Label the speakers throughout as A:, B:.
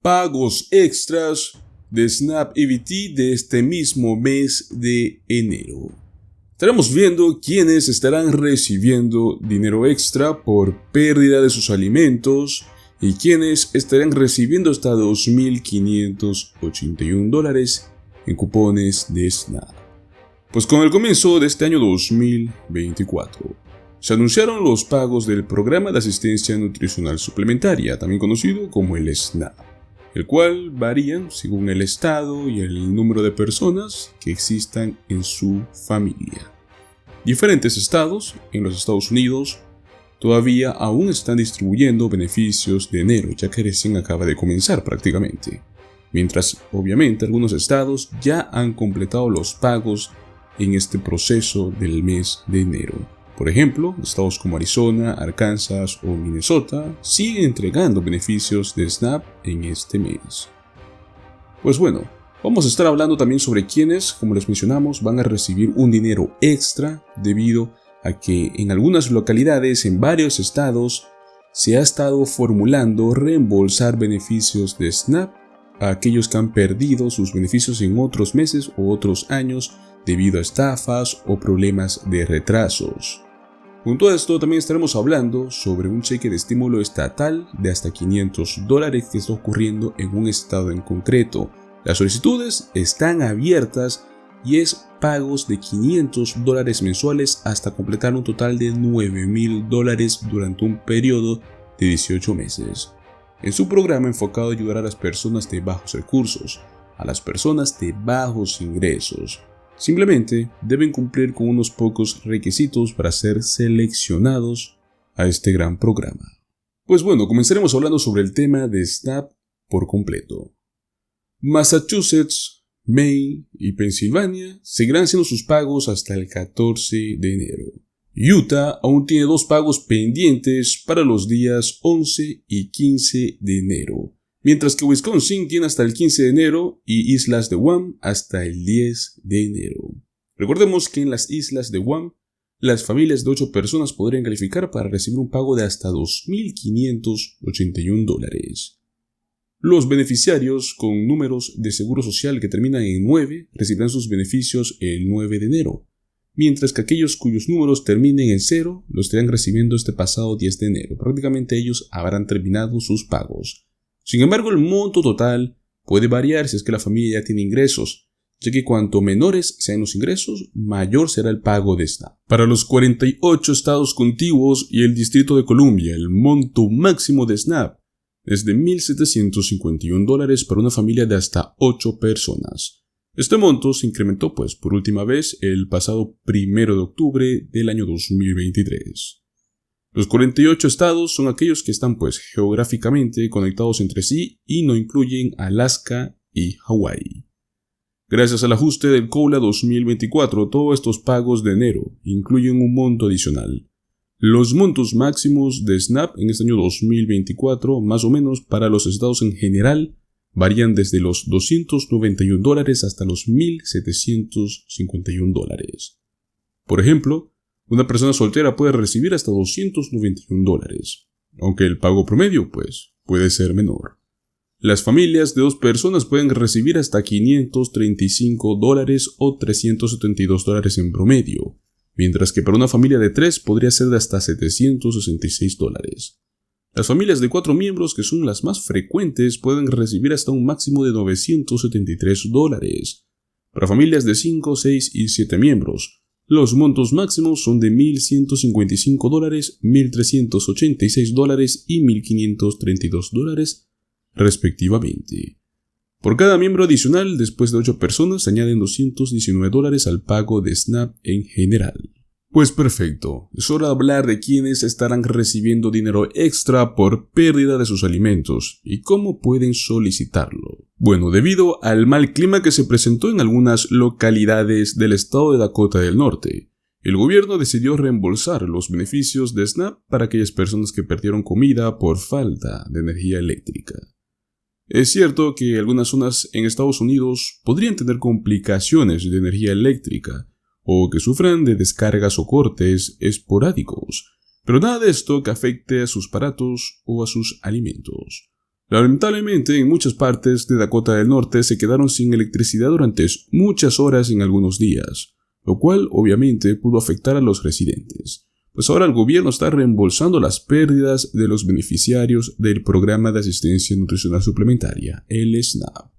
A: pagos extras de Snap EBT de este mismo mes de enero. Estaremos viendo quiénes estarán recibiendo dinero extra por pérdida de sus alimentos y quiénes estarán recibiendo hasta $2.581 en cupones de Snap. Pues con el comienzo de este año 2024, se anunciaron los pagos del Programa de Asistencia Nutricional Suplementaria, también conocido como el SNAP, el cual varían según el estado y el número de personas que existan en su familia. Diferentes estados en los Estados Unidos todavía aún están distribuyendo beneficios de enero, ya que recién acaba de comenzar prácticamente, mientras obviamente algunos estados ya han completado los pagos en este proceso del mes de enero. Por ejemplo, estados como Arizona, Arkansas o Minnesota siguen entregando beneficios de SNAP en este mes. Pues bueno, vamos a estar hablando también sobre quienes, como les mencionamos, van a recibir un dinero extra debido a que en algunas localidades, en varios estados, se ha estado formulando reembolsar beneficios de SNAP a aquellos que han perdido sus beneficios en otros meses o otros años debido a estafas o problemas de retrasos. Junto a esto también estaremos hablando sobre un cheque de estímulo estatal de hasta $500 que está ocurriendo en un estado en concreto. Las solicitudes están abiertas y es pagos de $500 mensuales hasta completar un total de $9,000 durante un periodo de 18 meses. En su programa enfocado a ayudar a las personas de bajos recursos, a las personas de bajos ingresos. Simplemente deben cumplir con unos pocos requisitos para ser seleccionados a este gran programa. Pues bueno, comenzaremos hablando sobre el tema de SNAP por completo. Massachusetts, Maine y Pensilvania seguirán siendo sus pagos hasta el 14 de enero. Utah aún tiene 2 pagos pendientes para los días 11 y 15 de enero. Mientras que Wisconsin tiene hasta el 15 de enero y Islas de Guam hasta el 10 de enero. Recordemos que en las Islas de Guam, las familias de 8 personas podrían calificar para recibir un pago de hasta $2.581. Los beneficiarios con números de seguro social que terminan en 9 recibirán sus beneficios el 9 de enero, mientras que aquellos cuyos números terminen en 0 los estarán recibiendo este pasado 10 de enero. Prácticamente ellos habrán terminado sus pagos. Sin embargo, el monto total puede variar si es que la familia ya tiene ingresos, ya que cuanto menores sean los ingresos, mayor será el pago de SNAP. Para los 48 estados contiguos y el Distrito de Columbia, el monto máximo de SNAP es de $1.751 para una familia de hasta 8 personas. Este monto se incrementó por última vez el pasado 1 de octubre del año 2023. Los 48 estados son aquellos que están geográficamente conectados entre sí y no incluyen Alaska y Hawái. Gracias al ajuste del COLA 2024, todos estos pagos de enero incluyen un monto adicional. Los montos máximos de SNAP en este año 2024, más o menos para los estados en general, varían desde los $291 hasta los $1.751. Por ejemplo, una persona soltera puede recibir hasta $291, aunque el pago promedio, puede ser menor. Las familias de 2 personas pueden recibir hasta $535 o $372 en promedio, mientras que para una familia de 3 podría ser de hasta $766. Las familias de 4 miembros, que son las más frecuentes, pueden recibir hasta un máximo de $973. Para familias de 5, 6 y 7 miembros, los montos máximos son de $1.155, $1.386 y $1.532, respectivamente. Por cada miembro adicional, después de 8 personas, se añaden $219 al pago de SNAP en general. Pues perfecto, es hora de hablar de quienes estarán recibiendo dinero extra por pérdida de sus alimentos y cómo pueden solicitarlo. Bueno, debido al mal clima que se presentó en algunas localidades del estado de Dakota del Norte, el gobierno decidió reembolsar los beneficios de SNAP para aquellas personas que perdieron comida por falta de energía eléctrica. Es cierto que algunas zonas en Estados Unidos podrían tener complicaciones de energía eléctrica, o que sufran de descargas o cortes esporádicos, pero nada de esto que afecte a sus aparatos o a sus alimentos. Lamentablemente, en muchas partes de Dakota del Norte se quedaron sin electricidad durante muchas horas en algunos días, lo cual obviamente pudo afectar a los residentes, pues ahora el gobierno está reembolsando las pérdidas de los beneficiarios del Programa de Asistencia Nutricional Suplementaria, el SNAP.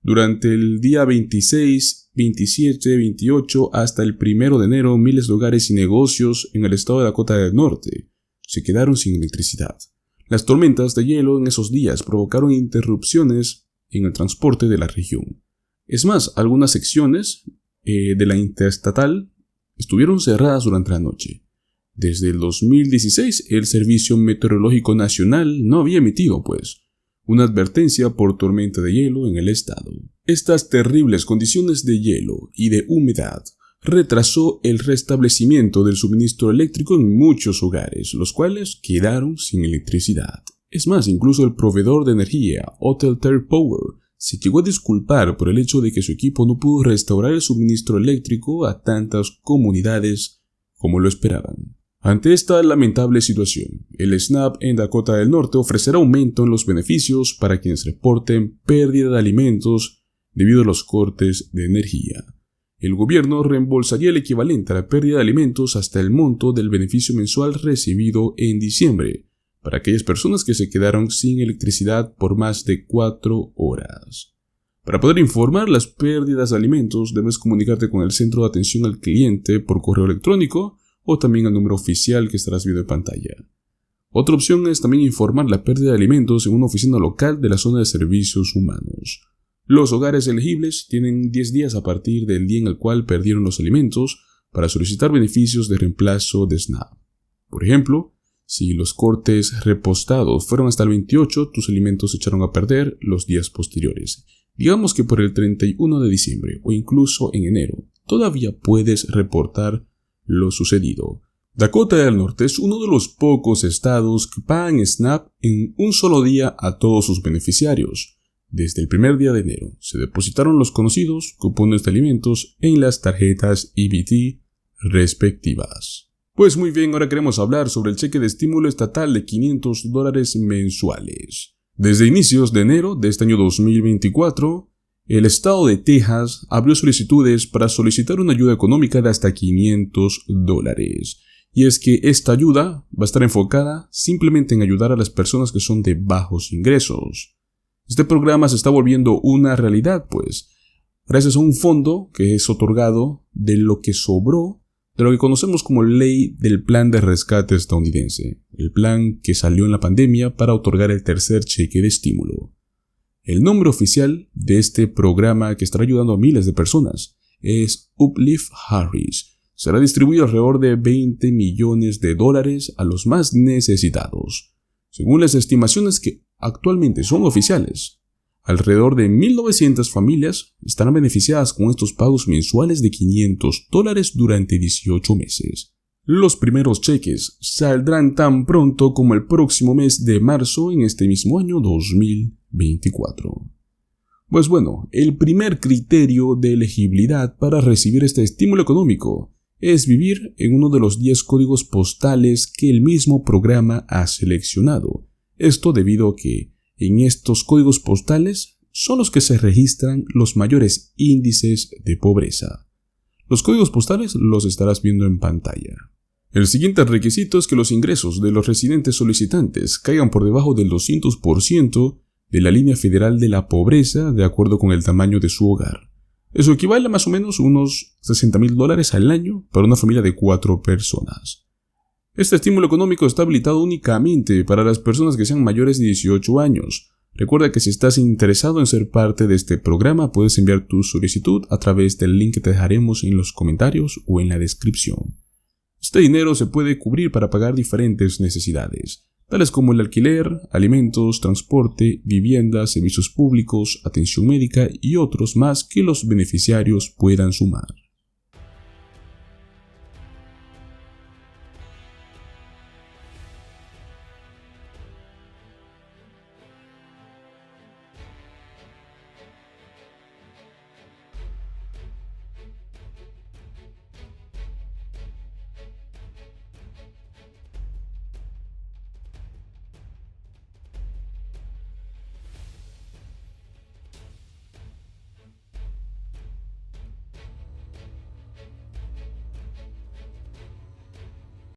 A: Durante el día 26, 27, 28 hasta el 1 de enero, miles de hogares y negocios en el estado de Dakota del Norte se quedaron sin electricidad. Las tormentas de hielo en esos días provocaron interrupciones en el transporte de la región. Es más, algunas secciones de la interestatal estuvieron cerradas durante la noche. Desde el 2016, el Servicio Meteorológico Nacional no había emitido, una advertencia por tormenta de hielo en el estado. Estas terribles condiciones de hielo y de humedad retrasó el restablecimiento del suministro eléctrico en muchos hogares, los cuales quedaron sin electricidad. Es más, incluso el proveedor de energía, Hotel Third Power, se llegó a disculpar por el hecho de que su equipo no pudo restaurar el suministro eléctrico a tantas comunidades como lo esperaban. Ante esta lamentable situación, el SNAP en Dakota del Norte ofrecerá aumento en los beneficios para quienes reporten pérdida de alimentos debido a los cortes de energía. El gobierno reembolsaría el equivalente a la pérdida de alimentos hasta el monto del beneficio mensual recibido en diciembre, para aquellas personas que se quedaron sin electricidad por más de 4 horas. Para poder informar las pérdidas de alimentos, debes comunicarte con el Centro de Atención al Cliente por correo electrónico o también al número oficial que estarás viendo en pantalla. Otra opción es también informar la pérdida de alimentos en una oficina local de la zona de servicios humanos. Los hogares elegibles tienen 10 días a partir del día en el cual perdieron los alimentos para solicitar beneficios de reemplazo de SNAP. Por ejemplo, si los cortes repostados fueron hasta el 28, tus alimentos se echaron a perder los días posteriores. Digamos que por el 31 de diciembre o incluso en enero, todavía puedes reportar lo sucedido. Dakota del Norte es uno de los pocos estados que pagan SNAP en un solo día a todos sus beneficiarios. Desde el primer día de enero se depositaron los conocidos cupones de alimentos en las tarjetas EBT respectivas. Pues muy bien, ahora queremos hablar sobre el cheque de estímulo estatal de $500 mensuales. Desde inicios de enero de este año 2024, el estado de Texas abrió solicitudes para solicitar una ayuda económica de hasta $500. Y es que esta ayuda va a estar enfocada simplemente en ayudar a las personas que son de bajos ingresos. Este programa se está volviendo una realidad, gracias a un fondo que es otorgado de lo que sobró de lo que conocemos como ley del plan de rescate estadounidense, el plan que salió en la pandemia para otorgar el tercer cheque de estímulo. El nombre oficial de este programa que estará ayudando a miles de personas es Uplift Harris. Será distribuido alrededor de $20 millones a los más necesitados. Según las estimaciones que actualmente son oficiales, alrededor de 1.900 familias estarán beneficiadas con estos pagos mensuales de $500 durante 18 meses. Los primeros cheques saldrán tan pronto como el próximo mes de marzo en este mismo año 2024. Pues bueno, el primer criterio de elegibilidad para recibir este estímulo económico es vivir en uno de los 10 códigos postales que el mismo programa ha seleccionado. Esto debido a que en estos códigos postales son los que se registran los mayores índices de pobreza. Los códigos postales los estarás viendo en pantalla. El siguiente requisito es que los ingresos de los residentes solicitantes caigan por debajo del 200% de la línea federal de la pobreza de acuerdo con el tamaño de su hogar. Eso equivale a más o menos unos $60,000 al año para una familia de 4 personas. Este estímulo económico está habilitado únicamente para las personas que sean mayores de 18 años. Recuerda que si estás interesado en ser parte de este programa, puedes enviar tu solicitud a través del link que te dejaremos en los comentarios o en la descripción. Este dinero se puede cubrir para pagar diferentes necesidades, tales como el alquiler, alimentos, transporte, vivienda, servicios públicos, atención médica y otros más que los beneficiarios puedan sumar.